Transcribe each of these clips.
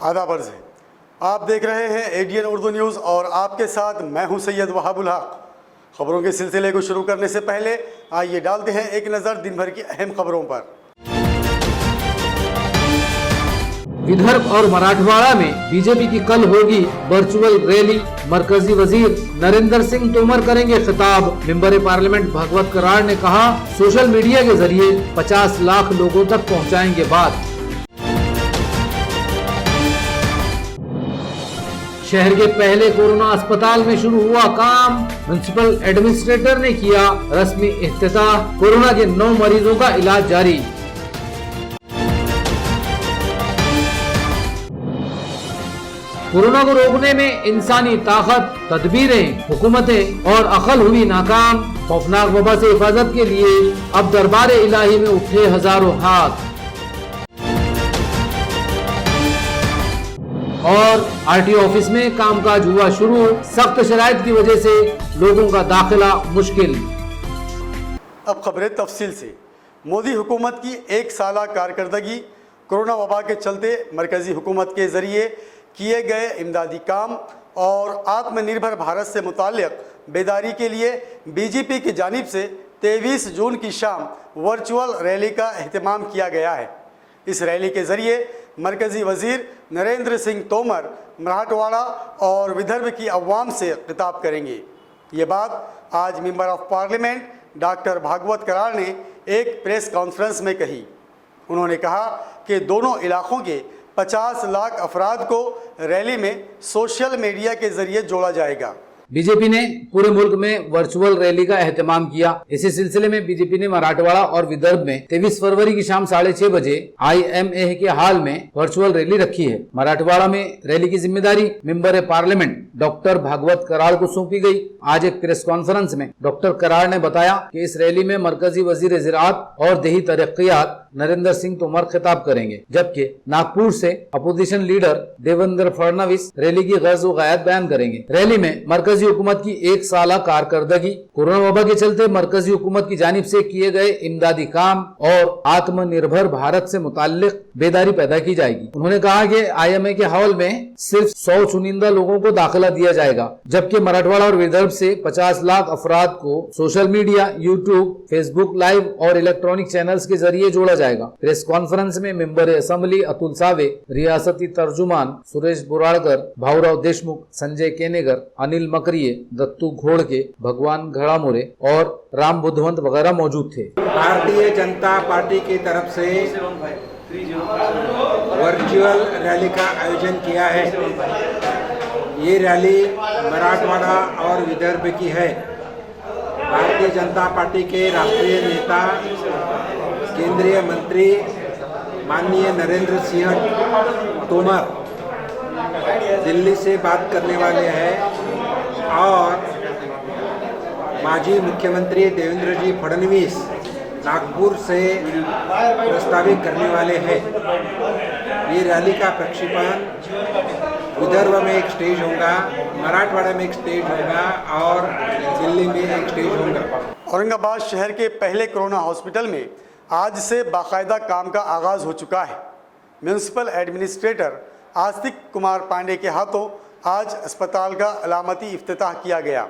आदाब अर्ज़ है। आप देख रहे हैं एडीएन उर्दू न्यूज़ और आपके साथ मैं हूं सैयद वहाबुल हक। खबरों के सिलसिले को शुरू करने से पहले आइए डालते हैं एक नज़र दिन भर की अहम खबरों पर। विदर्भ और मराठवाड़ा में बीजेपी की कल होगी वर्चुअल रैली। मरकजी वजीर नरेंद्र सिंह तोमर करेंगे खिताब। मेंबर पार्लियामेंट भागवत कराड़ ने कहा, सोशल मीडिया के जरिए 50 लाख लोगों तक पहुंचाएंगे बात। शहर के पहले कोरोना अस्पताल में शुरू हुआ काम। म्युनिसिपल एडमिनिस्ट्रेटर ने किया रस्मी इफ्तिताह। कोरोना के 9 मरीजों का इलाज जारी। कोरोना को रोकने में इंसानी ताकत, तदबीरें, हुकूमतें और अकल हुई नाकाम। खौफनाक वबा से हिफाजत के लिए अब दरबार इलाही में उठे हजारों हाथ। और आरटीओ ऑफिस में कामकाज हुआ शुरू। सख्त शराइत की वजह से लोगों का दाखिला मुश्किल। अब खबरें तफसील से। मोदी हुकूमत की 1 साला कारकर्दगी, कोरोना वबा के चलते मरकजी हुकूमत के जरिए किए गए इमदादी काम और आत्मनिर्भर भारत से मुताल्लिक बेदारी के लिए बीजेपी की जानिब से 23 जून की शाम वर्चुअल रैली का एहतमाम किया गया है। इस रैली के जरिए मरकजी वजीर नरेंद्र सिंह तोमर मराठवाड़ा और विदर्भ की अवाम से खिताब करेंगे। ये बात आज member of parliament doctor Bhagwat Karad ने एक प्रेस कॉन्फ्रेंस में कही। उन्होंने कहा कि दोनों इलाकों के 50 लाख अफराद को रैली में सोशल मीडिया के जरिए जोड़ा जाएगा। बीजेपी ने पूरे मुल्क में वर्चुअल रैली का एहतमाम किया। इसी सिलसिले में बीजेपी ने मराठवाड़ा और विदर्भ में 23 फरवरी की शाम 6:30 बजे IMA के हाल में वर्चुअल रैली रखी है। मराठवाड़ा में रैली की जिम्मेदारी member parliament doctor Bhagwat Karad को सौंपी गई। आज एक प्रेस कॉन्फ्रेंस में डॉक्टर कराड़ ने बताया कि इस रैली में मरकजी वजीर ज़राअत और देही तरक्कियात नरेंद्र सिंह तोमर खिताब करेंगे, जबकि नागपुर से opposition leader Devendra Fadnavis rally की गर्ज़-ओ ग़ायत बयान करेंगे। रैली में मरकजी हुकूमत की 1 साला कारकर्दगी, कोरोना वबा के चलते मरकजी हुकूमत की जानिब से किए गए इमदादी काम और आत्मनिर्भर भारत से मुताल्लिक बेदारी पैदा की जाएगी। उन्होंने कहा कि IMA के हॉल में सिर्फ 100 चुनिंदा लोगों को दाखिला दिया जाएगा, जबकि मराठवाड़ा और विदर्भ से 50 लाख अफराद को social media, YouTube, Facebook live और इलेक्ट्रॉनिक चैनल्स के जरिए जोड़ा जाएगा। प्रेस कॉन्फ्रेंस में मेंबर असेंबली अतुल सावे, रियासती तर्जुमान सुरेश बुराड़कर, भाऊराव देशमुख, संजय केनेगर, अनिल मकरिये, दत्तू घोड़के, भगवान घड़ामोरे और राम बुद्धवंत वगैरह मौजूद थे। भारतीय जनता पार्टी की तरफ से वर्चुअल रैली का आयोजन किया है। ये रैली मराठवाड़ा और विदर्भ की है। भारतीय जनता पार्टी के राष्ट्रीय नेता केंद्रीय मंत्री माननीय नरेंद्र सिंह तोमर दिल्ली से बात करने वाले हैं और माजी मुख्यमंत्री देवेंद्र जी फडणवीस नागपुर से प्रस्तावित करने वाले हैं। ये रैली का प्रक्षेपण विदर्भ में एक स्टेज होगा, मराठवाड़ा में एक स्टेज होगा और दिल्ली में एक स्टेज होगा। औरंगाबाद शहर के पहले कोरोना हॉस्पिटल में आज से बाकायदा काम का आगाज़ हो चुका है। म्युनिसिपल एडमिनिस्ट्रेटर आस्तिक कुमार पांडे के हाथों आज अस्पताल का अलामती इफ्तिताह किया गया।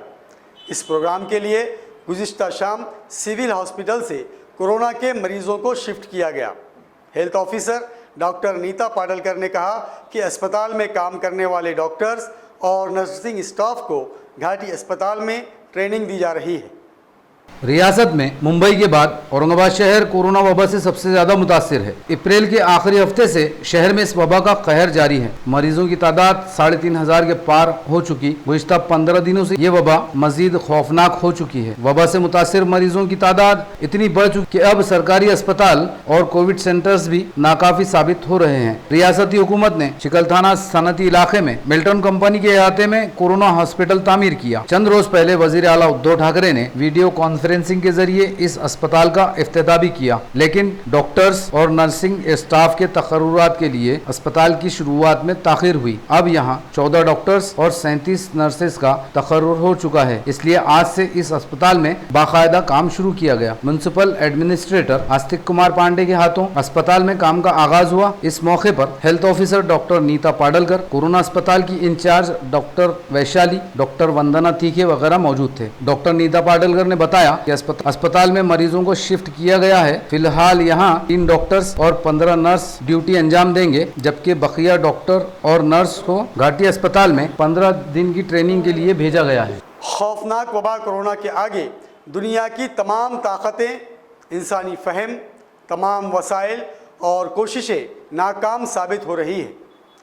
इस प्रोग्राम के लिए गुज़िश्ता शाम सिविल हॉस्पिटल से कोरोना के मरीजों को शिफ्ट किया गया। Health officer doctor Neeta Padalkar ने कहा कि अस्पताल में काम करने वाले डॉक्टर्स और नर्सिंग स्टाफ को घाटी अस्पताल में ट्रेनिंग दी जा रही है। रियासत में मुंबई के बाद औरंगाबाद शहर कोरोना वबा से सबसे ज्यादा मुतासिर है। अप्रैल के आखिरी हफ्ते से शहर में इस वबा का कहर जारी है। मरीजों की तादाद 3,500 के पार हो चुकी। गुज़िश्ता 15 दिनों से ये वबा मजीद खौफनाक हो चुकी है। वबा से मुतासिर मरीजों की तादाद इतनी बढ़ चुकी कि अब सरकारी अस्पताल और कोविड सेंटर्स भी नाकाफी साबित हो रहे हैं। रियासती हुकूमत ने चिकलथाना सनती इलाके में मिल्टन कंपनी के अहाते में कोरोना हॉस्पिटल तामीर किया। चंद रोज पहले वजीर आला उद्धव ठाकरे ने वीडियो कॉन्फ्रेंस कॉन्फ्रेंसिंग के जरिए इस अस्पताल का इफ्तिताह भी किया, लेकिन डॉक्टर्स और नर्सिंग स्टाफ के तकर्रुरात के लिए अस्पताल की शुरुआत में ताखिर हुई। अब यहाँ 14 डॉक्टर्स और 37 नर्सेस का तकर्रुर हो चुका है, इसलिए आज से इस अस्पताल में बाकायदा काम शुरू किया गया। म्युनिसिपल एडमिनिस्ट्रेटर आस्तिक कुमार पांडे के हाथों अस्पताल में काम का आगाज हुआ। इस मौके पर health officer doctor Neeta Padalkar, corona अस्पताल की incharge doctor Vaishali, doctor Vandana Tikhe वगैरह मौजूद थे। डॉक्टर नीता पाडलकर ने बताया कि अस्पताल में मरीजों को शिफ्ट किया गया है। फिलहाल यहाँ 3 डॉक्टर्स और 15 नर्स ड्यूटी अंजाम देंगे, जबकि बकिया डॉक्टर और नर्स को घाटी अस्पताल में 15 दिन की ट्रेनिंग के लिए भेजा गया है। खौफनाक वबा कोरोना के आगे दुनिया की तमाम ताकतें, इंसानी फहम, तमाम वसाइल और कोशिशें नाकाम साबित हो रही है।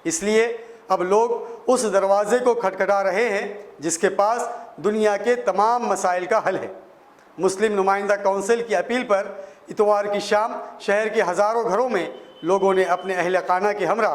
इसलिए अब लोग उस दरवाजे को खटखटा रहे हैं जिसके पास दुनिया के तमाम मसाइल का हल है। मुस्लिम नुमाइंदा काउंसिल की अपील पर इतवार की शाम शहर के हज़ारों घरों में लोगों ने अपने अहले खाना के हमरा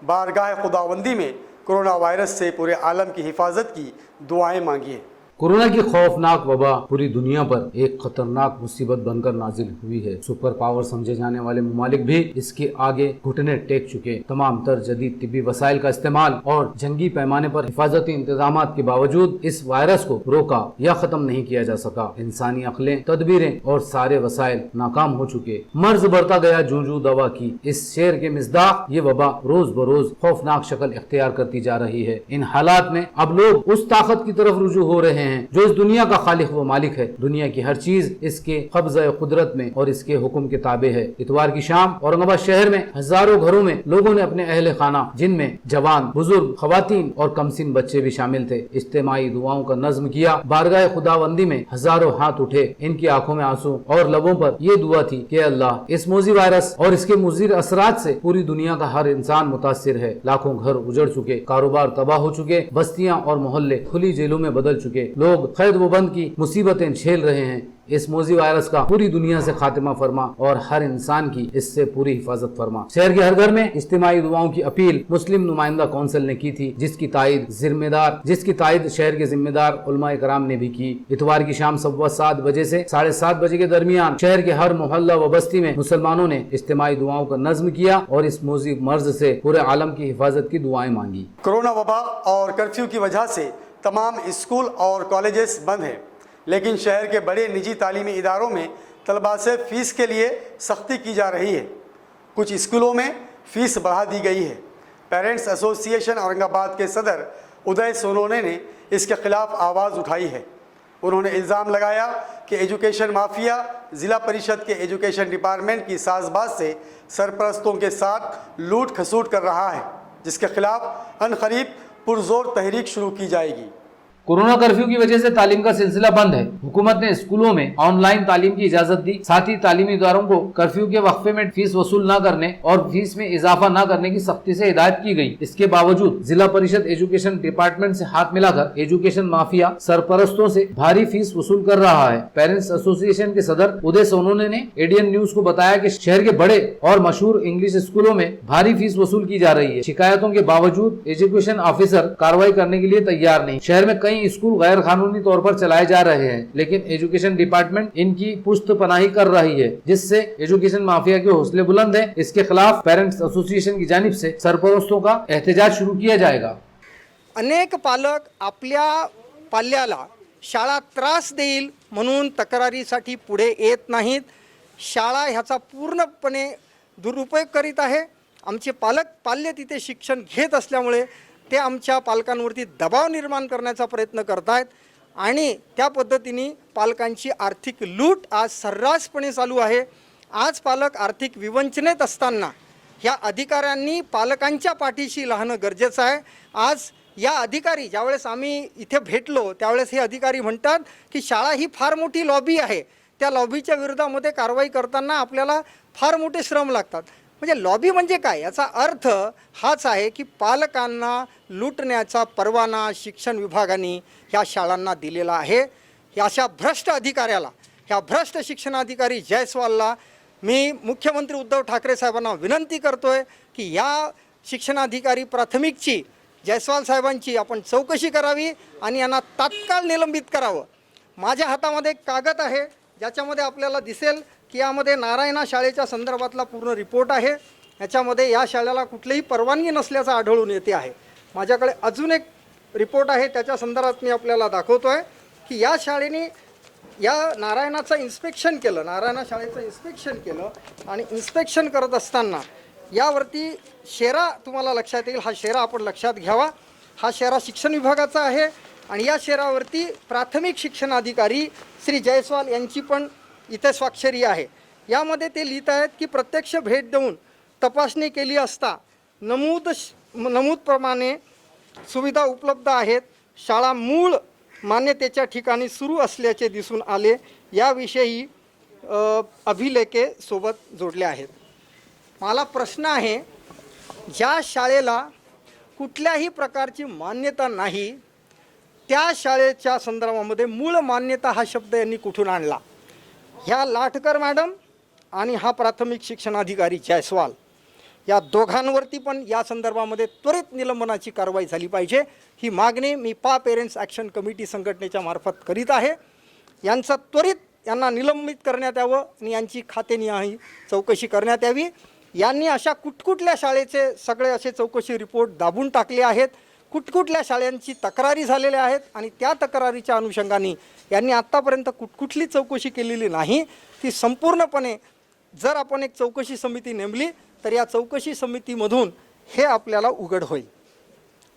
बारगाह खुदावंदी में कोरोना वायरस से पूरे आलम की हिफाजत की दुआएं मांगी हैं। कोरोना की खौफनाक वबा पूरी दुनिया पर एक खतरनाक मुसीबत बनकर नाजिल हुई है। सुपर पावर समझे जाने वाले ममालिक भी इसके आगे घुटने टेक चुके। तमाम तर जदीद तिब्बी वसाइल का इस्तेमाल और जंगी पैमाने पर हिफाजती इंतजाम के बावजूद इस वायरस को रोका या खत्म नहीं किया जा सका। इंसानी अक्लें, तदबीरें और सारे वसाइल नाकाम हो चुके। मर्ज बढ़ता गया जूझू दवा की। इस शेर के मिज़दाक ये वबा रोज बरोज खौफनाक शक्ल इख्तियार करती जा रही है। इन हालात में अब लोग उस ताकत की तरफ रुजू हो रहे हैं जो इस दुनिया का खालिक व मालिक है। दुनिया की हर चीज इसके कब्ज़े कुदरत में और इसके हुक्म के ताबे है। इतवार की शाम औरंगाबाद शहर में हजारों घरों में लोगों ने अपने अहले खाना, जिनमें जवान, बुजुर्ग, खवातीन और कमसिन बच्चे भी शामिल थे, इज्तिमाई दुआओं का नज्म किया। बारगाह खुदावंदी में हजारों हाथ उठे। इनकी आंखों में आंसू और लबों पर ये दुआ थी कि अल्लाह, इस मोजी वायरस और इसके मुज़िर असरात से पूरी दुनिया का हर इंसान मुतासिर है। लाखों घर उजड़ चुके, कारोबार तबाह हो चुके, बस्तियां और मोहल्ले खुली जेलों में बदल चुके। लोग कैद व बंद की मुसीबतें झेल रहे हैं। इस मोजी वायरस का पूरी दुनिया से खात्मा फरमा और हर इंसान की इससे पूरी हिफाजत फरमा। शहर के हर घर में इज्तिमाई दुआओं की अपील मुस्लिम नुमाइंदा काउंसिल ने की थी, जिसकी तायद शहर के जिम्मेदार उलमा कराम ने भी की। इतवार की शाम 7:15 बजे से 7:30 बजे के दरमियान शहर के हर मोहल्ला व बस्ती में मुसलमानों ने इज्तिमाई दुआओं का नज्म किया और इस मोजी मर्ज से पूरे आलम की हिफाजत की दुआएं मांगी। कोरोना वबा और कर्फ्यू की वजह से तमाम स्कूल और कॉलेजेस बंद हैं, लेकिन शहर के बड़े निजी तालीमी इदारों में तलबा से फ़ीस के लिए सख्ती की जा रही है। कुछ स्कूलों में फ़ीस बढ़ा दी गई है। पेरेंट्स एसोसिएशन औरंगाबाद के सदर उदय सोनोने ने इसके खिलाफ आवाज़ उठाई है। उन्होंने इल्ज़ाम लगाया कि एजुकेशन माफिया ज़िला परिषद के एजुकेशन डिपार्टमेंट की साजबाज से सरपरस्तों के साथ लूट खसूट कर रहा है, जिसके खिलाफ अनकरीब पुरजोर तहरीक शुरू की जाएगी। कोरोना कर्फ्यू की वजह से तालीम का सिलसिला बंद है। हुकूमत ने स्कूलों में ऑनलाइन तालीम की इजाजत दी। साथ ही तालीमी इदारों को कर्फ्यू के वक्फे में फीस वसूल न करने और फीस में इजाफा न करने की सख्ती से हिदायत की गई। इसके बावजूद जिला परिषद एजुकेशन डिपार्टमेंट से हाथ मिलाकर एजुकेशन माफिया सरपरस्तों से भारी फीस वसूल कर रहा है। पेरेंट्स एसोसिएशन के सदर उदय सोनोने ने एडीएन न्यूज को बताया कि शहर के बड़े और मशहूर इंग्लिश स्कूलों में भारी फीस वसूल की जा रही है। शिकायतों के बावजूद एजुकेशन ऑफिसर कार्रवाई करने के लिए तैयार नहीं। शहर में कई स्कूल गैर कानूनी तौर पर चलाए जा रहे हैं, लेकिन एजुकेशन डिपार्टमेंट इनकी पुश्तपनाही कर रही है, जिससे एजुकेशन माफिया के हौसले बुलंद हैं। इसके खिलाफ पेरेंट्स एसोसिएशन की जानिब से सरपरस्तों का एहतजाज शुरू किया जाएगा। अनेक पालक आपल्या पाल्याला शाळा त्रास देईल म्हणून तक्रारीसाठी पुढे येत नाहीत। शाळा ह्याचा पूर्णपणे दुरुपयोग करीत आहे। आमचे पाल्य तिथे शिक्षण घेत असल्यामुळे ते आमच्या पालकांवरती दबाव निर्माण करण्याचा प्रयत्न करत आहेत आणि त्या पद्धतीने पालकांची आर्थिक लूट आज सर्रासपणे चालू आहे। आज पालक आर्थिक विवंचनेत असताना ह्या अधिकाऱ्यांनी पालकांच्या पाठीशी राहणं गरजेचं आहे। आज या अधिकारी ज्यावेळेस आम्ही इथे भेटलो त्यावेळेस हे अधिकारी म्हणतात की शाळा ही फार मोठी लॉबी आहे, त्या लॉबीच्या विरोधामध्ये कारवाई करताना आपल्याला फार मोठे श्रम लागतात। म्हणजे लॉबी म्हणजे काय, याचा अर्थ हाच आहे की पालकांना लुटण्याचा परवाना शिक्षण विभागाने ह्या शाळांना दिलेला आहे। अशा भ्रष्ट अधिकाऱ्याला, ह्या भ्रष्ट शिक्षणाधिकारी जयस्वालला मी मुख्यमंत्री उद्धव ठाकरे साहेबांना विनंती करतोय की या शिक्षणाधिकारी प्राथमिकची जयस्वाल साहेबांची आपण चौकशी करावी आणि यांना तात्काळ निलंबित करावं। माझ्या हातामध्ये एक कागद आहे, ज्याच्यामध्ये आपल्याला दिसेल की यामध्ये नारायणा शाळेच्या संदर्भातला पूर्ण रिपोर्ट आहे. याच्यामध्ये या शाळेला कुठलीही परवानगी नसल्याचं आढळून येते आहे. माझ्याकडे अजून एक रिपोर्ट आहे, त्याच्या संदर्भात मी आपल्याला दाखवतो आहे की या शाळेने या नारायणाचं इन्स्पेक्शन केलं, नारायणा शाळेचं इन्स्पेक्शन केलं आणि इन्स्पेक्शन करत असताना यावरती शेरा तुम्हाला लक्षात येईल. हा शेरा आपण लक्षात घ्यावा. हा शेरा शिक्षण विभागाचा आहे आणि या शेरावरती प्राथमिक शिक्षणाधिकारी श्री जयस्वाल यांची पण इथे स्वाक्षरी आहे. यामध्ये ते लिहित आहेत की प्रत्यक्ष भेट देऊन तपासणी केली असता नमूदप्रमाणे सुविधा उपलब्ध आहेत. शाळा मूळ मान्यतेच्या ठिकाणी सुरू असल्याचे दिसून आले. याविषयी अभिलेखे सोबत जोडले आहेत. मला प्रश्न आहे, ज्या शाळेला कुठल्याही प्रकारची मान्यता नाही त्या शाळेच्या संदर्भामध्ये मूळ मान्यता हा शब्द यांनी कुठून आणला? ह्या लाटकर मॅडम आणि हा प्राथमिक शिक्षणाधिकारी जयस्वाल या दोघांवरती पण या संदर्भामध्ये त्वरित निलंबनाची कारवाई झाली पाहिजे. ही मागणी मी पेरेंट्स ॲक्शन कमिटी संघटनेच्या मार्फत करीत आहे. यांचं त्वरित यांना निलंबित करण्यात यावं आणि यांची खातेनिहाय चौकशी करण्यात यावी. यांनी अशा कुठकुठल्या शाळेचे सगळे असे चौकशी रिपोर्ट दाबून टाकले आहेत, कुठकुठल्या शाळांची तक्रारी झालेल्या आहेत आणि त्या तक्रारीच्या अनुषंगाने यांनी आत्तापर्यंत कुठकुठली चौकशी केलेली नाही. ती संपूर्णपणे जर आपण एक चौकशी समिती नेमली तर या चौकशी समितीमधून हे आपल्याला उघड होईल.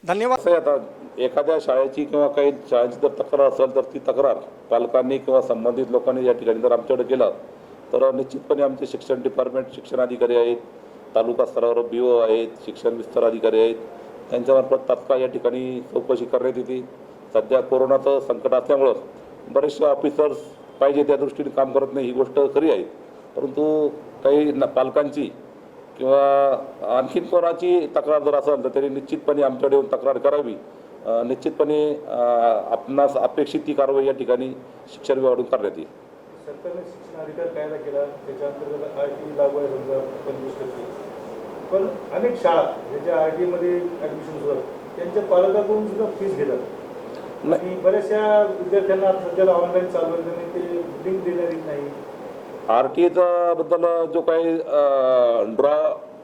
धन्यवाद. आता एखाद्या शाळेची किंवा काही शाळेची जर तक्रार असेल तर ती तक्रार पालकांनी किंवा संबंधित लोकांनी या ठिकाणी जर आमच्याकडे केला तर निश्चितपणे आमचे शिक्षण डिपार्टमेंट शिक्षणाधिकारी आहेत, तालुका स्तरावर BO आहेत, शिक्षण विस्तार अधिकारी आहेत, त्यांच्यामार्फत तात्काळ या ठिकाणी चौकशी करण्यात येते. सध्या कोरोनाचं संकट असल्यामुळं बरेचसे ऑफिसर्स पाहिजे त्या दृष्टीने काम करत नाही, ही गोष्ट खरी आहे. परंतु काही पालकांची किंवा आणखीन कोणाची तक्रार जर असेल तर त्यांनी निश्चितपणे आमच्याकडे येऊन तक्रार करावी. निश्चितपणे आपणास अपेक्षित ती कारवाई या ठिकाणी शिक्षण विभागाकडून करण्यात येईल. सरकारने शिक्षण अधिकार कायदा केला, त्याच्या अंतर्गत RT लागू आहे समजा 25%. पण अनेक शाळा ज्याच्या RT मध्ये ॲडमिशन होतात त्यांच्या पालकाकडून सुद्धा फीस घेतात आणि बऱ्याचशा विद्यार्थ्यांना सध्याला ऑनलाईन चालू आहे त्यांनी ते लिंक देण्यात येत नाही. RTचा बद्दल जो काही ड्रॉ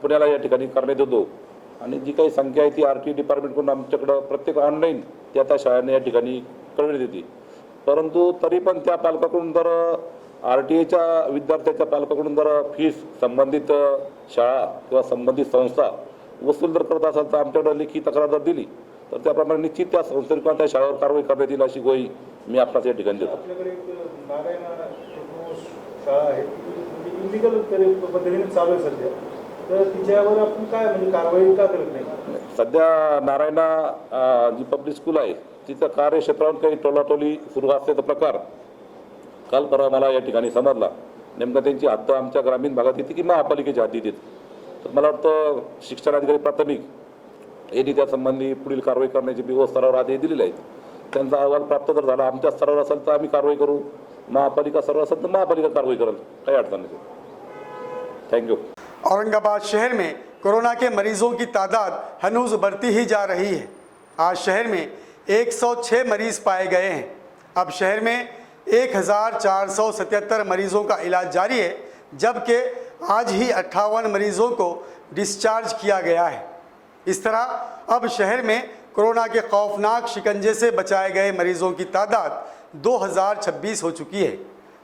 पुण्याला या ठिकाणी करण्यात येतो आणि जी काही संख्या आहे ती RT डिपार्टमेंटकडून आमच्याकडं प्रत्येक ऑनलाईन त्या शाळांना या ठिकाणी कळवण्यात येते. परंतु तरी पण त्या पालकाकडून जर RTच्या विद्यार्थ्याच्या पालकाकडून जर फीस संबंधित शाळा किंवा संबंधित संस्था वसूल जर करत असेल तर आमच्याकडे लेखी तक्रार जर दिली तर त्याप्रमाणे निश्चित त्या संस्थेवर किंवा त्या शाळेवर कारवाई करण्यात येईल अशी ग्वाही मी आपणास या ठिकाणी देतो. आपल्याकडे एक नारायणा शाळा आहे ती इलिगल पद्धतीने चालू आहे सध्या, तर तिच्यावर आपण काय म्हणजे कारवाई का करत नाही? सध्या नारायणा जी पब्लिक स्कूल आहे तिचं कार्यक्षेत्रावर काही टोलाटोली सुरू असल्याचा प्रकार काल परवा मला या ठिकाणी समजला. नेमकं त्यांची हद्द आमच्या ग्रामीण भागात येते की महापालिकेच्या हद्दीत येते. तर मला वाटतं शिक्षणाधिकारी प्राथमिक यांनी त्यासंबंधी पुढील कारवाई करण्याची BO स्तरावर आदेश दिलेले आहेत. त्यांचा अहवाल प्राप्त जर झाला आमच्या स्तरावर असेल तर आम्ही कारवाई करू, महापालिका स्तरावर असेल तर महापालिका कारवाई करेल, काही अडचण नाही. Thank you. औरंगाबाद शहर में कोरोना के मरीजों की तादाद हनूज बढ़ती ही जा रही है. आज शहर में 106 मरीज पाए गए हैं. अब शहर में 1477 मरीजों का इलाज जारी है, जबकि आज ही 58 मरीजों को डिस्चार्ज किया गया है. इस तरह अब शहर में कोरोना के खौफनाक शिकंजे से बचाए गए मरीजों की तादाद 2026 हो चुकी है,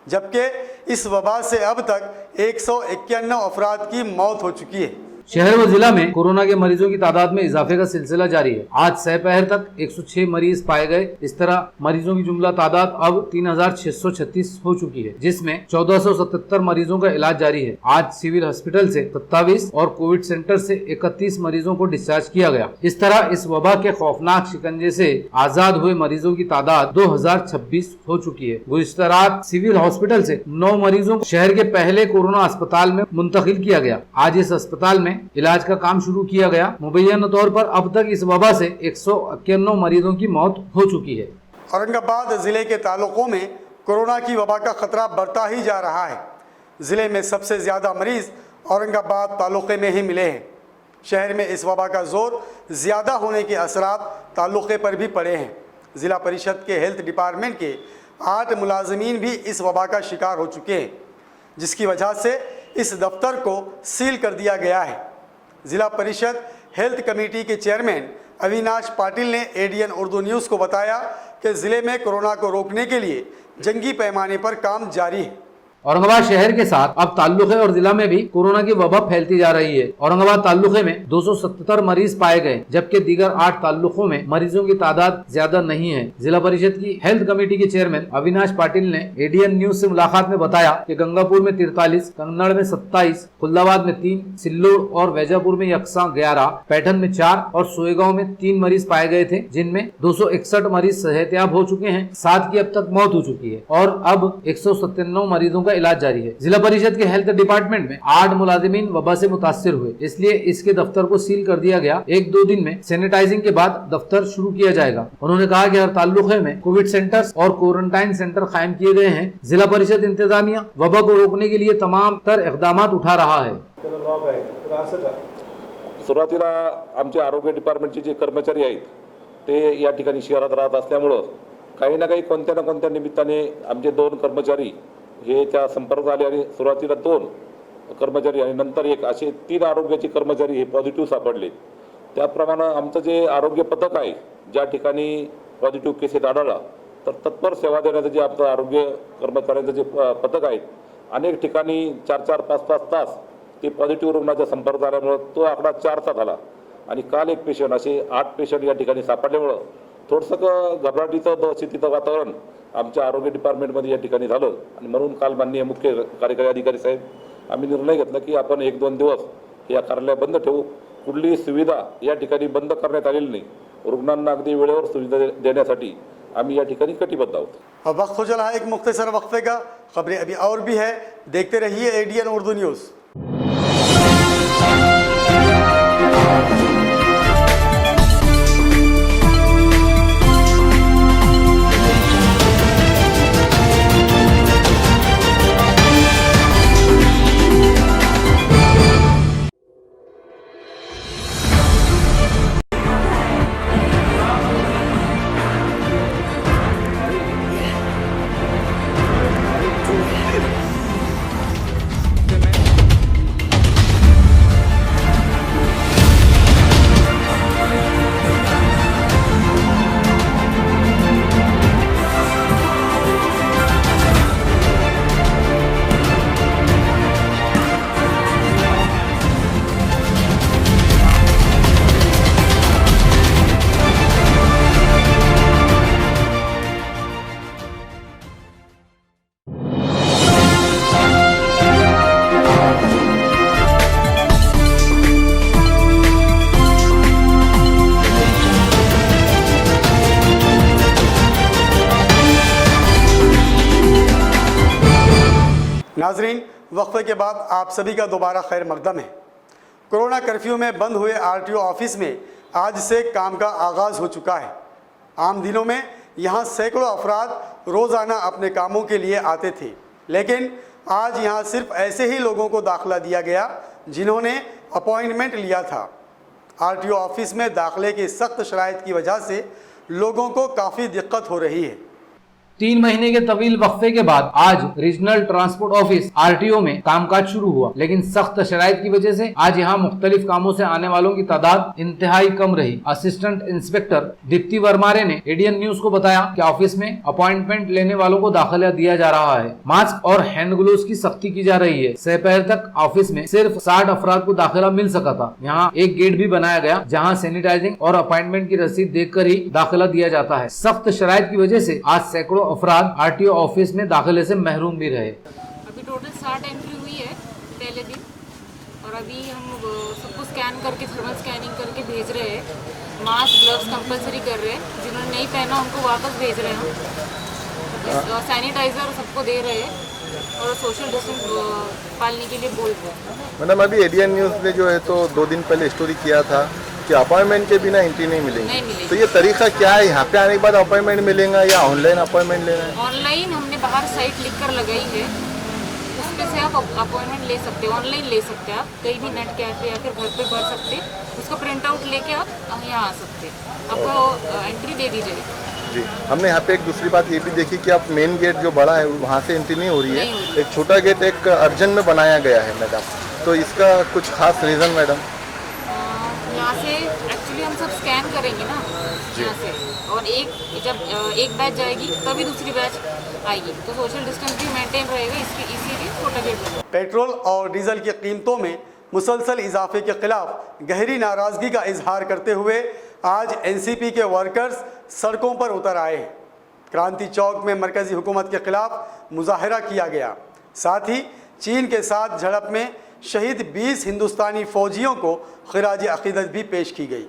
जबकि इस वबा से अब तक 191 अफराद की मौत हो चुकी है. शहर व जिला में कोरोना के मरीजों की तादाद में इजाफे का सिलसिला जारी है. आज दोपहर तक 106 मरीज पाए गए. इस तरह मरीजों की जुमला तादाद अब 3636 हो चुकी है, जिसमें 1477 मरीजों का इलाज जारी है. आज सिविल हॉस्पिटल से 27 और कोविड सेंटर से 31 मरीजों को डिस्चार्ज किया गया. इस तरह इस वबा के खौफनाक शिकंजे से आजाद हुए मरीजों की तादाद 2026 हो चुकी है. गुज़िश्ता रात सिविल हॉस्पिटल से 9 मरीजों को शहर के पहले कोरोना अस्पताल में मुंतकिल किया गया. आज इस अस्पताल में इलाज का काम शुरू किया गया. मुबैना तौर पर अब तक इस वबा से 191 मरीजों की मौत हो चुकी है. औरंगाबाद जिले के तालुकों में कोरोना की वबा का खतरा बढ़ता ही जा रहा है. जिले में सबसे ज़्यादा मरीज औरंगाबाद तालुके में ही मिले हैं. शहर में इस वबा का जोर ज़्यादा होने के असरात तालुके पर भी पड़े हैं. ज़िला परिषद के हेल्थ डिपार्टमेंट के 8 मुलाजमीन भी इस वबा का शिकार हो चुके हैं, जिसकी वजह से इस दफ्तर को सील कर दिया गया है। ज़िला परिषद हेल्थ कमेटी के चेयरमैन अविनाश पाटिल ने एडीएन उर्दू न्यूज़ को बताया कि ज़िले में कोरोना को रोकने के लिए जंगी पैमाने पर काम जारी है। औरंगाबाद शहर के साथ अब ताल्लुके और जिला में भी कोरोना की वबा फैलती जा रही है। औरंगाबाद ताल्लुके में 277 मरीज पाए गए, जबकि दीगर 8 ताल्लुकों में मरीजों की तादाद ज्यादा नहीं है। जिला परिषद की हेल्थ कमेटी के चेयरमैन अविनाश पाटिल ने एडीएन न्यूज से मुलाकात में बताया कि गंगापुर में 43, कन्नड़ में 27, खुल्दाबाद में 3, सिल्लोड और वैजापुर में यकसा 11, पैठन में 4 और सोएगांव में 3 मरीज पाए गए थे, जिनमें 261 मरीज सेहतयाब हो चुके हैं, 7 की अब तक मौत हो चुकी है और अब 197 मरीजों का इलाज जारी है। जिला परिषद के हेल्थ डिपार्टमेंट में 8 मुलाजिमीन वबा से मुतासिर हुए, इसलिए इसके दफ्तर को सील कर दिया गया। 1-2 दिन में सैनिटाइजिंग के बाद दफ्तर शुरू किया जाएगा। उन्होंने कहा कि हर ताल्लुके में कोविड सेंटर्स और क्वारंटाइन सेंटर कायम किए गए हैं। जिला परिषद इंतजामिया वबा को रोकने के लिए तमाम तर इकदाम उठा रहा है। त्याला लॉक आहे, तर असं का? सुरुवातीला आमचे आरोग्य डिपार्टमेंटचे जे कर्मचारी आहेत ते या ठिकाणी शहरात राहत असल्यामुळं काही ना काही कोणत्या ना कोणत्या निमित्ताने आमचे 2 कर्मचारी हे त्या संपर्कात आले आणि सुरुवातीला 2 कर्मचारी आणि नंतर 1 असे 3 आरोग्याचे कर्मचारी हे पॉझिटिव्ह सापडले। त्याप्रमाणे आमचं जे आरोग्य पथक आहे, ज्या ठिकाणी पॉझिटिव्ह केसेस आढळला तर तत्पर सेवा देण्याचं जे आमचं आरोग्य कर्मचाऱ्यांचं जे पथक आहे, अनेक ठिकाणी 4-4, 5-5 तास ते पॉझिटिव्ह रुग्णाच्या संपर्कात आल्यामुळं तो आकडा 4चा झाला आणि काल 1 पेशंट असे 8 पेशंट या ठिकाणी सापडल्यामुळं थोडंसं घबराटीचं दहशतीचं वातावरण आमच्या आरोग्य डिपार्टमेंटमध्ये या ठिकाणी झालं आणि म्हणून काल माननीय मुख्य कार्यकारी अधिकारी साहेब आम्ही निर्णय घेतला की आपण 1-2 दिवस या कार्यालय बंद ठेवू। कुठलीही सुविधा या ठिकाणी बंद करण्यात आलेली नाही। रुग्णांना अगदी वेळेवर सुविधा देण्यासाठी आम्ही या ठिकाणी कटिबद्ध आहोत। अब वक्त हो चला है एक मुख्तसर वक्फे का। खबरें अभी और भी है, देखते रहिए एडीएन उर्दू न्यूज़। नाजरीन, वक्फे के बाद आप सभी का दोबारा खैर मकदम है। कोरोना कर्फ्यू में बंद हुए आरटीओ ऑफिस में आज से काम का आगाज़ हो चुका है। आम दिनों में यहाँ सैकड़ों अफराद रोज़ाना अपने कामों के लिए आते थे, लेकिन आज यहाँ सिर्फ ऐसे ही लोगों को दाखिला दिया गया जिन्होंने अपॉइंटमेंट लिया था। आरटीओ ऑफिस में दाखिले की सख्त शराइत की वजह से लोगों को काफ़ी दिक्कत हो रही है। 3 महीने के तवील वक्फे के बाद आज रीजनल ट्रांसपोर्ट ऑफिस आरटीओ में कामकाज शुरू हुआ, लेकिन सख्त शराइत की वजह से आज यहाँ मुख्तलिफ कामों से आने वालों की तादाद इंतहाई कम रही। असिस्टेंट इंस्पेक्टर दीप्ति वर्मारे ने एडीएन न्यूज को बताया कि ऑफिस में अपॉइंटमेंट लेने वालों को दाखिला दिया जा रहा है। मास्क और हैंड ग्लोव्स की सख्ती की जा रही है। दोपहर तक ऑफिस में सिर्फ 60 अफराद को दाखिला मिल सका था। यहाँ एक गेट भी बनाया गया जहाँ सैनिटाइजिंग और अपॉइंटमेंट की रसीद देखकर ही दाखिला दिया जाता है। सख्त शराइत की वजह से आज सैकड़ों अफराद आरटीओ ऑफिस में दाखिले से महरूम भी रहे। अभी टोटल 60 एंट्री हुई है पहले दिन, और अभी हम सबको स्कैन करके थर्मल स्कैनिंग करके भेज रहे हैं। मास्क ग्लव्स कंपलसरी कर रहे हैं, जिन्होंने नहीं पहना उनको वापस भेज रहे हैं हम। सैनिटाइजर सबको दे रहे हैं और सोशल डिस्टेंस पालने के लिए बोल रहे हैं। मैडम, अभी एडीएन न्यूज़ ने जो है तो 2 दिन पहले स्टोरी किया था कि अपॉइंटमेंट के बिना एंट्री नहीं मिलेगी। तो ये तरीका क्या है, यहाँ पे आने के बाद अपॉइंटमेंट मिलेगा या ऑनलाइन अपॉइंटमेंट लेना है? ऑनलाइन हमने बाहर साइट लिख कर लगाई है, उस पर से आप अपॉइंटमेंट ले सकते हो, ऑनलाइन ले सकते हैं। आप कहीं भी नेट कैफे या फिर घर पे भर सकते, उसका प्रिंट आउट लेके आप यहाँ आ सकते हैं। आपको एंट्री दे दी जाएगी। जी, हमने यहाँ पे एक दूसरी बात ये भी देखी कि आप मेन गेट जो बड़ा है वहाँ से एंट्री नहीं हो रही है, एक छोटा गेट एक अर्जन में बनाया गया है मैडम, तो इसका कुछ खास रीज़न मैडम? यहाँ से एक्चुअली हम सब स्कैन करेंगे ना यहाँ से, और जब एक बैच जाएगी तभी दूसरी बैच आएगी, तो सोशल डिस्टेंस भी मेंटेन रहेगा, इसीलिए छोटा गेट। पेट्रोल और डीजल की कीमतों में मुसलसल इजाफे के खिलाफ गहरी नाराजगी का इजहार करते हुए आज एनसीपी के वर्कर्स सड़कों पर उतर आए। क्रांति चौक में मरकजी हुकूमत के खिलाफ मुजाहरा किया गया। साथ ही चीन के साथ झड़प में शहीद 20 हिंदुस्तानी फौजियों को खिराज अकीदत भी पेश की गई।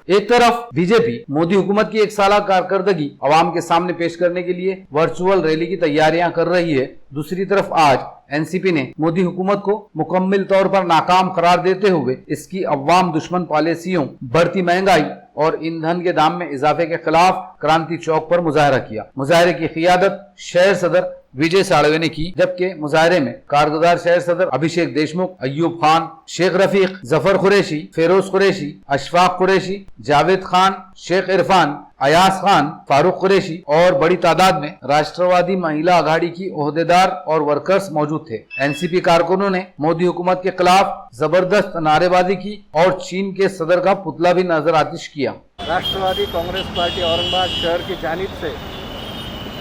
एक तरफ बीजेपी मोदी हुकूमत की एक साला कारकर्दगी अवाम के सामने पेश करने के लिए वर्चुअल रैली की तैयारियां कर रही है, दूसरी तरफ आज एनसीपी ने मोदी हुकूमत को मुकम्मल तौर पर नाकाम करार देते हुए इसकी अवाम दुश्मन पॉलिसियों, बढ़ती महंगाई और ईंधन के दाम में इजाफे के खिलाफ क्रांति चौक पर मुजाहरा किया। मुजाहरे की क़ियादत शहर सदर विजय साड़वे ने की, जबकि मुजाहरे में कारगुजार शहर सदर अभिषेक देशमुख, अय्यूब खान, शेख रफीक, जफर कुरैशी, फेरोज कुरैशी, अशफाक कुरैशी, जावेद खान, शेख इरफान, अयास खान, फारूक कुरैशी और बड़ी तादाद में राष्ट्रवादी महिला आघाड़ी की ओहदेदार और वर्कर्स मौजूद थे। एनसीपी कारकुनों ने मोदी हुकूमत के खिलाफ जबरदस्त नारेबाजी की और चीन के सदर का पुतला भी नजर आतिश किया। राष्ट्रवादी कांग्रेस पार्टी औरंगाबाद शहर की जानिब से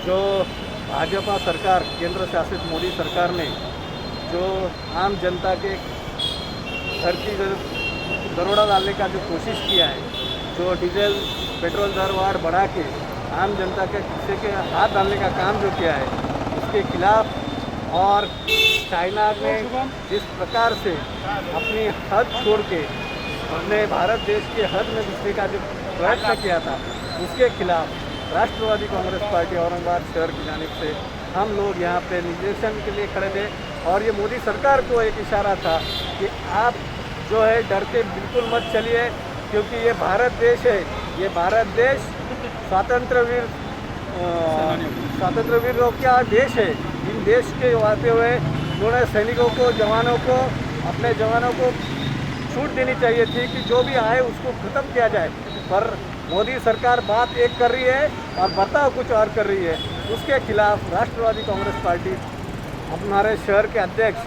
जो भाजपा सरकार, केंद्र शासित मोदी सरकार ने जो आम जनता के घर की दरोड़ा डालने का जो कोशिश किया है, जो डीजल पेट्रोल दर वार बढ़ा के आम जनता के खिस्से के हाथ डालने का काम जो किया है, उसके खिलाफ, और चाइना ने जिस प्रकार से अपनी हद छोड़ के अपने भारत देश के हद में घुसने का जो प्रयत्न किया था, उसके खिलाफ राष्ट्रवादी कांग्रेस पार्टी औरंगाबाद शहर की जानिब से हम लोग यहाँ पे निर्देशन के लिए खड़े थे। और ये मोदी सरकार को एक इशारा था कि आप जो है डर के बिल्कुल मत चलिए, क्योंकि ये भारत देश है, ये भारत देश स्वातंत्र वीरों का देश है। इन देश के आते हुए उन्होंने सैनिकों को, जवानों को, अपने जवानों को छूट देनी चाहिए थी कि जो भी आए उसको ख़त्म किया जाए, पर मोदी सरकार बात एक कर रही है और बर्ताव कुछ और कर रही है। उसके खिलाफ राष्ट्रवादी कांग्रेस पार्टी हमारे शहर के अध्यक्ष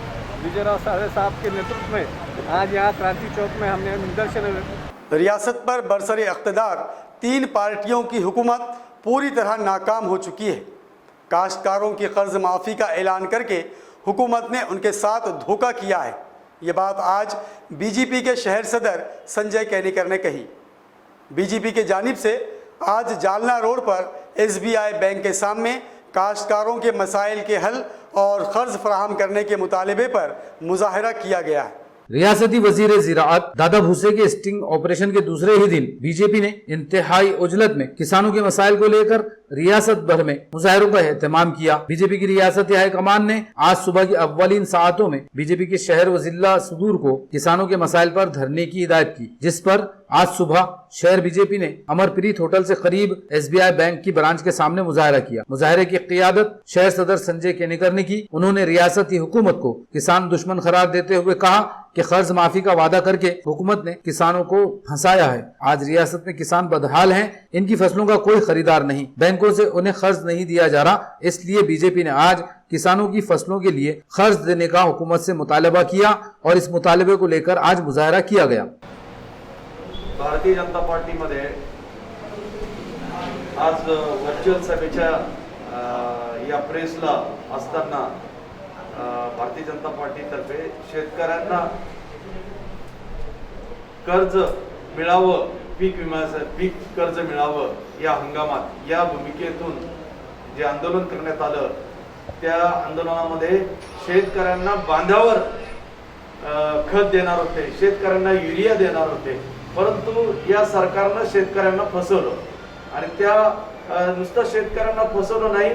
विजयराव साड़वे साहब के नेतृत्व में आज यहाँ क्रांति चौक में हमने निदर्शन। रियासत पर बरसरे इक़्तिदार 3 पार्टियों की हुकूमत पूरी तरह नाकाम हो चुकी है। काश्तकारों की कर्ज माफ़ी का ऐलान करके हुकूमत ने उनके साथ धोखा किया है। ये बात आज बीजेपी के शहर सदर संजय कैनीकर ने कही। बीजेपी के जानिब से आज जालना रोड पर एसबीआई बैंक के सामने काश्तकारों के मसाइल के हल और कर्ज फराहम करने के मुतालबे पर मुजाहरा किया गया है। रियासती वजीर ज़राअत दादा भूसे के स्टिंग ऑपरेशन के दूसरे ही दिन बीजेपी ने इंतहाई उजलत में किसानों के मसाइल को लेकर रियासत भर में मुजाहरों का एहतमाम किया। बीजेपी की रियासती हाई कमान ने आज सुबह की अव्वलीन सातों में बीजेपी के शहर व जिला सदूर को किसानों के मसाइल पर धरने की हिदायत की, जिस पर आज सुबह शहर बीजेपी ने अमरप्रीत होटल से करीब एसबीआई बैंक की ब्रांच के सामने मुजाहरा किया। मुजाहरे की क़ियादत शहर सदर संजय केनीकर ने की। उन्होंने रियासती हुकूमत को किसान दुश्मन करार देते हुए कहा कि कर्ज माफी का वादा करके हुकूमत ने किसानों को फंसाया है। आज रियासत में किसान बदहाल हैं, इनकी फसलों का कोई खरीदार नहीं, बैंकों से उन्हें कर्ज नहीं दिया जा रहा, इसलिए बीजेपी ने आज किसानों की फसलों के लिए कर्ज देने का हुकूमत से मुतालबा किया और इस मुतालबे को लेकर आज मुजाहरा किया गया। भारतीय जनता पार्टीमध्ये आज व्हर्च्युअल सभेच्या या प्रेसला असताना भारतीय जनता पार्टीतर्फे शेतकऱ्यांना कर्ज मिळावं, पीक विम्याचं पीक कर्ज मिळावं या हंगामात या भूमिकेतून जे आंदोलन करण्यात आलं, त्या आंदोलनामध्ये शेतकऱ्यांना बांधावर खत देणार होते, शेतकऱ्यांना युरिया देणार होते, परंतु या सरकारनं शेतकऱ्यांना फसवलं आणि त्या नुसतं शेतकऱ्यांना फसवलं नाही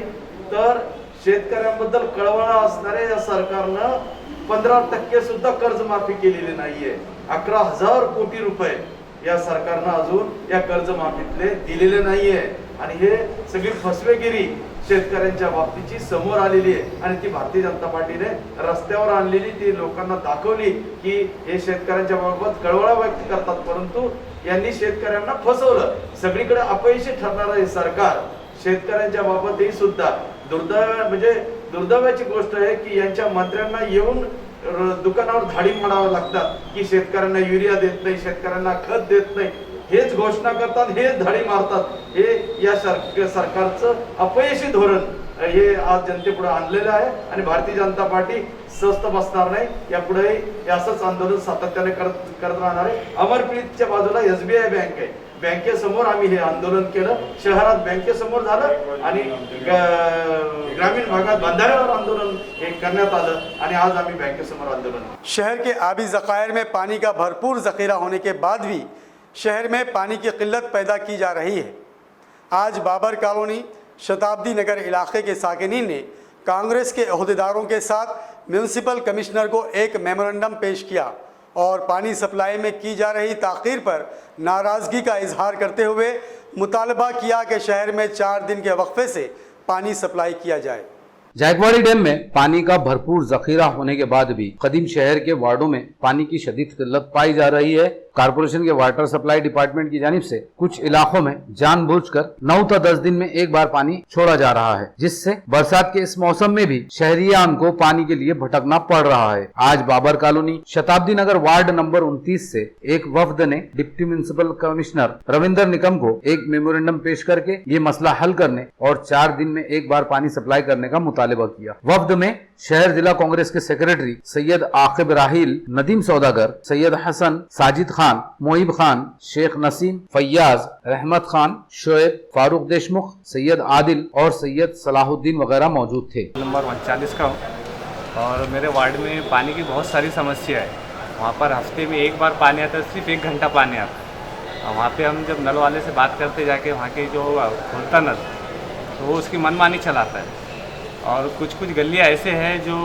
तर शेतकऱ्यांबद्दल कळवळा असणाऱ्या या सरकारनं 15% सुद्धा कर्जमाफी केलेली नाहीये। 11,000 कोटी रुपये या सरकारनं अजून या कर्जमाफीतले दिलेले नाहीये आणि हे सगळी फसवेगिरी शेतकऱ्यांच्या बाबतीची समोर आलेली आहे आणि ती भारतीय जनता पार्टीने रस्त्यावर आणलेली, ती लोकांना दाखवली की हे शेतकऱ्यांच्या बाबत कळवळा व्यक्त करतात, परंतु यांनी शेतकऱ्यांना फसवलं। सगळीकडे अपयशी ठरणारं हे सरकार शेतकऱ्यांच्या बाबतही सुद्धा दुर्दैवाची गोष्ट आहे की यांच्या मंत्र्यांना येऊन दुकानावर धाडी मारावं लागतात की शेतकऱ्यांना युरिया देत नाही, शेतकऱ्यांना खत देत नाही, हेच घोषणा करतात, हेच धाडी मारतात. हे या सरकारचं अपयशी धोरण हे आज जनतेपुढे आणलेलं आहे आणि भारतीय जनता पार्टी स्वस्त बसणार नाही. यापुढे असंच आंदोलन सातत्याने करत राहणार आहे. अमरप्रीतच्या बाजूला SBI बँक आहे, बँकेसमोर आम्ही हे आंदोलन केलं. शहरात बँकेसमोर झालं आणि ग्रामीण भागात बंधाऱ्यावर आंदोलन हे करण्यात आलं आणि आज आम्ही बँकेसमोर आंदोलन. शहर के आबी ज़खायर में पानी का भरपूर ज़ख़ीरा होने के बाद भी शहर में पानी की किल्लत पैदा की जा रही है. आज बाबर कॉलोनी शताब्दी नगर इलाके के साकिनीन ने कांग्रेस के अहदेदारों के साथ म्यूनसिपल कमिश्नर को एक मेमोरेंडम पेश किया और पानी सप्लाई में की जा रही ताख़ीर पर नाराज़गी का इजहार करते हुए मुतालबा किया कि शहर में 4 दिन के वक्फे से पानी सप्लाई किया जाए. जायकवाड़ी डैम में पानी का भरपूर जखीरा होने के बाद भी कदीम शहर के वार्डों में पानी की शदीद किल्लत पाई जा रही है. कारपोरेशन के वाटर सप्लाई डिपार्टमेंट की जानिब से कुछ इलाकों में जानबूझकर 9 से 10 दिन में एक बार पानी छोड़ा जा रहा है, जिससे बरसात के इस मौसम में भी शहरियान को पानी के लिए भटकना पड़ रहा है. आज बाबर कॉलोनी शताब्दी नगर वार्ड नंबर 29 से एक वफद ने deputy municipal commissioner Ravinder Nikam को एक मेमोरेंडम पेश करके ये मसला हल करने और 4 दिन में एक बार पानी सप्लाई करने का मुतालिबा किया. वफद में शहर जिला कांग्रेस के सेक्रेटरी सैयद आकिब राहिल, नदीम सौदागर, सैयद हसन, साजिद खान, मोहिब खान, शेख नसीम, फैयाज, रहमत खान, शोएब, फारूक देशमुख, सैयद आदिल और सैयद सलाहुद्दीन वगैरह मौजूद थे. नंबर 39 का हूँ और मेरे वार्ड में पानी की बहुत सारी समस्या है. वहाँ पर हफ्ते में एक बार पानी आता है, सिर्फ 1 घंटा पानी आता है. वहाँ पे हम जब नल वाले से बात करते जाके वहाँ के जो खुलता नल तो वो उसकी मनमानी चलाता है और कुछ गलियाँ ऐसे हैं जो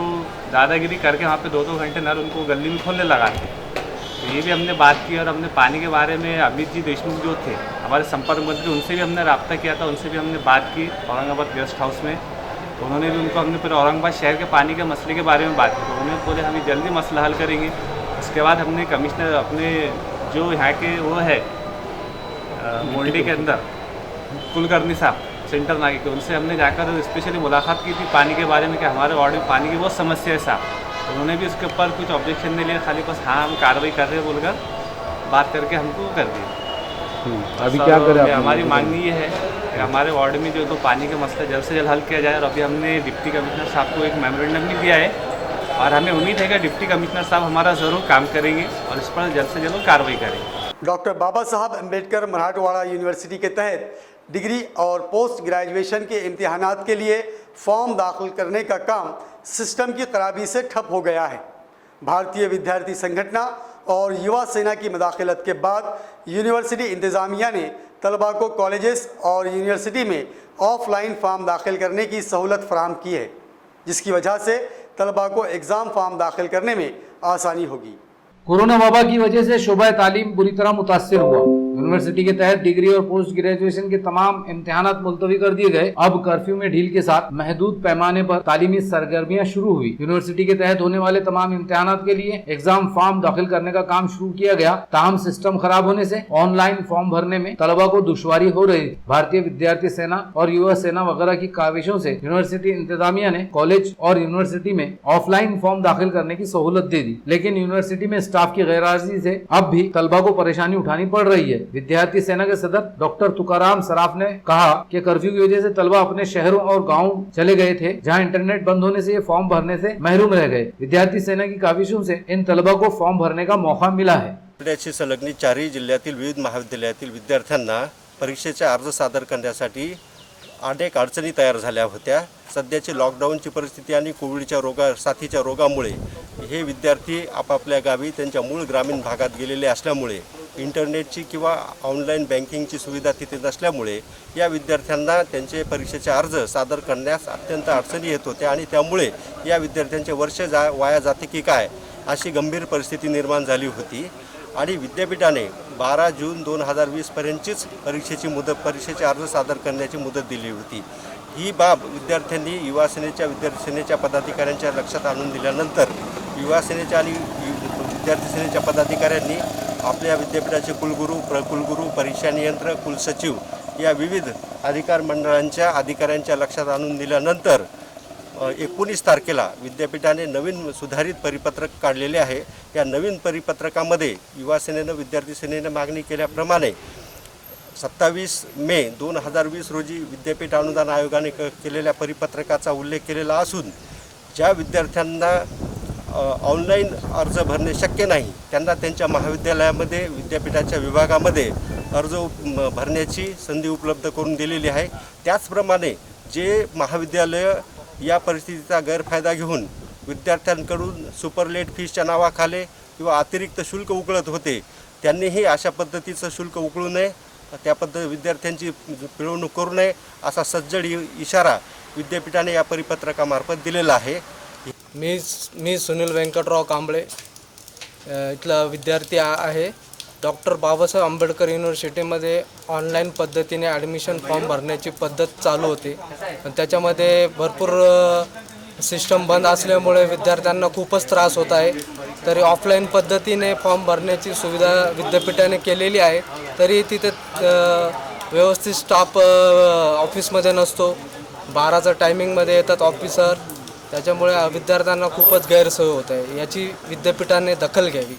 दादागिरी करके वहाँ पे 2-2 घंटे नल उनको गली में खोलने लगाते हैं. तो ये भी हमने बात की और हमने पानी के बारे में अमित जी देशमुख जो थे हमारे संपर्क मंत्री, उनसे भी हमने रब्ता किया था, उनसे भी हमने बात की औरंगाबाद गेस्ट हाउस में. तो उन्होंने भी उनको हमने फिर औरंगाबाद शहर के पानी के मसले के बारे में बात की. तो उन्होंने बोले हम जल्दी मसला हल करेंगे. उसके बाद हमने कमिश्नर अपने जो यहाँ के वो है मोल्डी के अंदर कुलकर्णी साहब सेंटर नागे के, उनसे हमने जाकर स्पेशली मुलाकात की थी पानी के बारे में कि हमारे वार्ड में पानी की बहुत समस्या है साहब. उन्होंने भी उसके ऊपर कुछ ऑब्जेक्शन नहीं लिया, खाली बस हाँ हम कार्रवाई कर रहे हैं बोलकर बात करके हमको कर दी. अभी क्या करें? हमारी मांग ये है कि हमारे वार्ड में जो पानी का मसला जल्द से जल्द हल किया जाए. और अभी हमने डिप्टी कमिश्नर साहब को एक मेमोरेंडम भी दिया है और हमें उम्मीद है कि डिप्टी कमिश्नर साहब हमारा ज़रूर काम करेंगे और इस पर जल्द से जल्द कार्रवाई करेंगे. डॉक्टर बाबा साहब अम्बेडकर मराठवाड़ा यूनिवर्सिटी के तहत डिग्री और पोस्ट ग्रेजुएशन के इम्तिहानात के लिए फॉर्म दाखिल करने का काम सिस्टम की खराबी से ठप हो गया है. भारतीय विद्यार्थी संगठन और युवा सेना की मदाखलत के बाद यूनिवर्सिटी इंतज़ामिया ने तलबा को कॉलेजेस और यूनिवर्सिटी में ऑफलाइन फॉर्म दाखिल करने की सहूलत फराहम की है, जिसकी वजह से तलबा को एग्ज़ाम फॉर्म दाखिल करने में आसानी होगी. कोरोना वबा की वजह से शोबा तालीम बुरी तरह मुतासिर हुआ. यूनिवर्सिटी के तहत डिग्री और पोस्ट ग्रेजुएशन के तमाम इम्तिहानात मुलतवी कर दिए गए. अब कर्फ्यू में ढील के साथ महदूद पैमाने पर तालीमी सरगर्मियां शुरू हुई. यूनिवर्सिटी के तहत होने वाले तमाम इम्तिहानात के लिए एग्जाम फॉर्म दाखिल करने का काम शुरू किया गया. ताहम सिस्टम खराब होने से ऑनलाइन फॉर्म भरने में तलबा को दुश्वारी हो रही. भारतीय विद्यार्थी सेना और युवा सेना वगैरह की काविशों से यूनिवर्सिटी इंतजामिया ने कॉलेज और यूनिवर्सिटी में ऑफलाइन फॉर्म दाखिल करने की सहूलत दे दी. लेकिन यूनिवर्सिटी में स्टाफ की गैरहाजिरी से अब भी तलबा को परेशानी उठानी पड़ रही है. विद्यार्थी सेना के सदर डॉक्टर तुकाराम सराफ ने कहा कि कर्फ्यू की वजह से तलबा अपने शहरों और गाँव चले गए थे, जहां इंटरनेट बंद होने से ये फॉर्म भरने से महरूम रह गए. विद्यार्थी सेना की काविशों से इन तलबा को फॉर्म भरने का मौका मिला है. परीक्षेची संलग्नित 4ही जिल्ह्यातील विविध महाविद्यालयातील विद्यार्थ्यांना परीक्षेचे अर्ज सादर करण्यासाठी अनेक अडचणी तयार झाल्या होत्या. सध्याची लॉकडाऊनची परिस्थिती आणि कोविडच्या साथीच्या रोगामुळे हे विद्यार्थी आपापल्या गावी त्यांच्या मूळ ग्रामीण भागात गेलेले असल्यामुळे इंटरनेटची किंवा ऑनलाईन बँकिंगची सुविधा तिथे नसल्यामुळे या विद्यार्थ्यांना त्यांचे परीक्षेचे अर्ज सादर करण्यास अत्यंत अडचणी येत होत्या आणि त्यामुळे या विद्यार्थ्यांचे वर्ष वाया जाते की काय अशी गंभीर परिस्थिती निर्माण झाली होती. आणि विद्यापीठाने 12 जून 2020 पर्यंतचीच परीक्षेचे अर्ज सादर करण्याची मुदत दिली होती. ही बाब विद्यार्थ्यांनी विद्यार्थी सेनेच्या पदाधिकाऱ्यांच्या लक्षात आणून दिल्यानंतर युवा सेनेच्या आणि विद्यार्थी सेनेच्या पदाधिकाऱ्यांनी आपल्या विद्यापीठाचे कुलगुरू, प्रकुलगुरू, परीक्षा नियंत्रक, कुलसचिव या विविध अधिकार मंडळांच्या अधिकाऱ्यांच्या लक्षात आणून दिल्यानंतर 19 तारखेला विद्यापीठाने नवीन सुधारित परिपत्रक काढलेले आहे. या नवीन परिपत्रकामध्ये युवा सेनेनं विद्यार्थी सेनेनं मागणी केल्याप्रमाणे 27 मे 2020 रोजी विद्यापीठ अनुदान आयोगाने केलेल्या परिपत्रकाचा उल्लेख केलेला असून ज्या विद्यार्थ्यांना ऑनलाईन अर्ज भरणे शक्य नाही त्यांना त्यांच्या महाविद्यालयामध्ये विद्यापीठाच्या विभागामध्ये अर्ज भरण्याची संधी उपलब्ध करून दिलेली आहे. त्याचप्रमाणे जे महाविद्यालय या परिस्थितीचा गैरफायदा घेऊन विद्यार्थ्यांकडून सुपरलेट फीसच्या नावाखाली किंवा अतिरिक्त शुल्क उकळत होते त्यांनीही अशा पद्धतीचं शुल्क उकळू नये, त्या विद्यार्थ्यांची पिळवणूक करू नये असा सज्जड इशारा विद्यापीठाने या परिपत्रकामार्फत दिलेला आहे. मी सुनील व्यंकटराव कांबळे इथला विद्यार्थी आहे. डॉक्टर बाबासाहेब आंबेडकर युनिव्हर्सिटीमध्ये ऑनलाईन पद्धतीने ॲडमिशन फॉर्म भरण्याची पद्धत चालू होती. त्याच्यामध्ये भरपूर सिस्टम बंद असल्यामुळे विद्यार्थ्यांना खूपच त्रास होत आहे. तरी ऑफलाईन पद्धतीने फॉर्म भरण्याची सुविधा विद्यापीठाने केलेली आहे. तरी तिथे व्यवस्थित स्टाफ ऑफिसमध्ये नसतो. 12चा टायमिंगमध्ये येतात ऑफिसर. त्याच्यामुळे विद्यार्थ्यांना खूपच गैरसोय होत आहे. याची विद्यापीठाने दखल घ्यावी.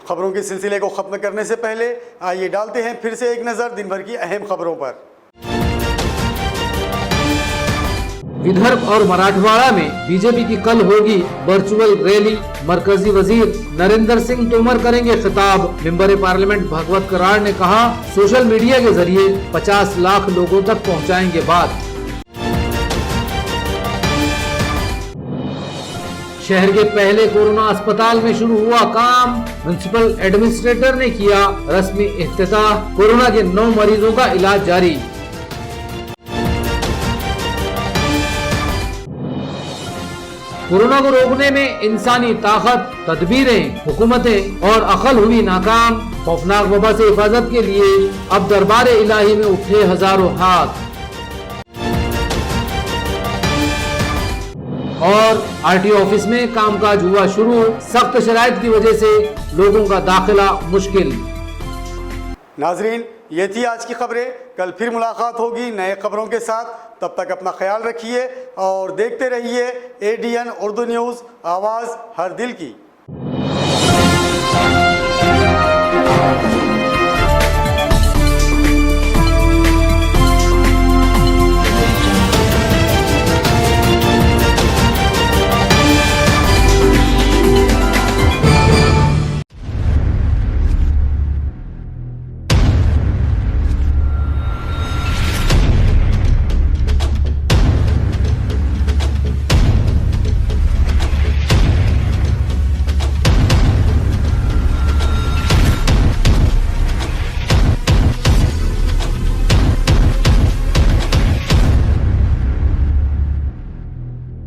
खबरों के सिलसिले को ख़त्म करने से पहले आइए डालते हैं फिर से एक नज़र दिन भर की अहम खबरों पर। विदर्भ और मराठवाड़ा में बीजेपी की कल होगी वर्चुअल रैली। मरकजी वजीर नरेंद्र सिंह तोमर करेंगे खिताब। मेंबर पार्लियामेंट भागवत कराड़ ने कहा सोशल मीडिया के जरिए 50 लाख लोगों तक पहुंचाएंगे बात। शहर के पहले कोरोना अस्पताल में शुरू हुआ काम। म्युनिसिपल एडमिनिस्ट्रेटर ने किया रस्मी इफ्तिताह। कोरोना के 9 मरीजों का इलाज जारी। कोरोना को रोकने में इंसानी ताकत, तदबीरें, हुकूमतें और अकल हुई नाकाम। खौफनाक वबा से हिफाजत के लिए अब दरबार इलाही में उठे हजारों हाथ। और आरटीओ ऑफिस में कामकाज हुआ शुरू। सख्त शराइत की वजह से लोगों का दाखिला मुश्किल। नाजरीन, ये थी आज की खबरें। कल फिर मुलाकात होगी नए खबरों के साथ। तब तक अपना ख्याल रखिए और देखते रहिए ADN उर्दू न्यूज़, आवाज़ हर दिल की।